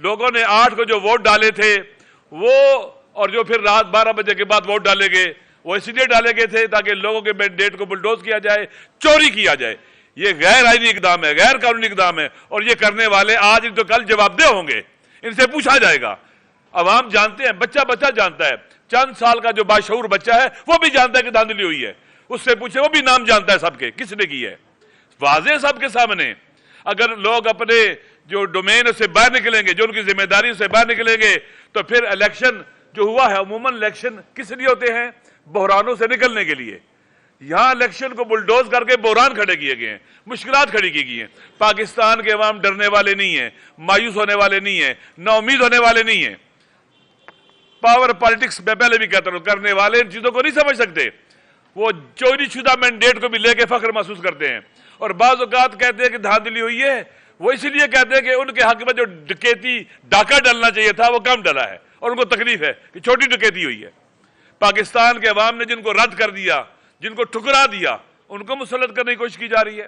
لوگوں نے 8 کو جو ووٹ ڈالے تھے وہ، اور جو پھر رات 12 بجے کے بعد ووٹ ڈالے گئے، وہ اس لیے ڈالے گئے تھے تاکہ لوگوں کے مینڈیٹ کو بلڈوز کیا جائے، چوری کیا جائے۔ یہ غیر آئینی اقدام ہے، غیر قانونی اقدام ہے، اور یہ کرنے والے آج تو کل جواب دہ ہوں گے، ان سے پوچھا جائے گا۔ عوام جانتے ہیں، بچہ جانتا ہے، چند سال کا جو باشعور بچہ ہے وہ بھی جانتا ہے کہ دھاندلی ہوئی ہے، اس سے پوچھے، وہ بھی نام جانتا ہے سب کے، کس نے کی ہے، واضح سب کے سامنے۔ اگر لوگ اپنے جو ڈومین سے باہر نکلیں گے، جو ان کی ذمہ داری سے باہر نکلیں گے، تو پھر الیکشن جو ہوا ہے، عموماً الیکشن کس لیے ہوتے ہیں؟ بحرانوں سے نکلنے کے لیے۔ یہاں الیکشن کو بلڈوز کر کے بحران کھڑے کیے گئے ہیں، مشکلات کھڑی کی گئی ہیں۔ پاکستان کے عوام ڈرنے والے نہیں ہیں، مایوس ہونے والے نہیں ہیں، نا امید ہونے والے نہیں ہیں۔ پاور پالیٹکس میں پہلے بھی کہتا ہوں، کرنے والے ان چیزوں کو نہیں سمجھ سکتے، وہ چوری شدہ مینڈیٹ کو بھی لے کے فخر محسوس کرتے ہیں، اور بعض اوقات کہتے ہیں کہ دھاندلی ہوئی ہے، وہ اس لیے کہتے ہیں کہ ان کے حق میں جو ڈکیتی ڈاکہ ڈالنا چاہیے تھا وہ کم ڈلا ہے، اور ان کو تکلیف ہے کہ چھوٹی ڈکیتی ہوئی ہے۔ پاکستان کے عوام نے جن کو رد کر دیا، جن کو ٹھکرا دیا، ان کو مسلط کرنے کی کوشش کی جا رہی ہے۔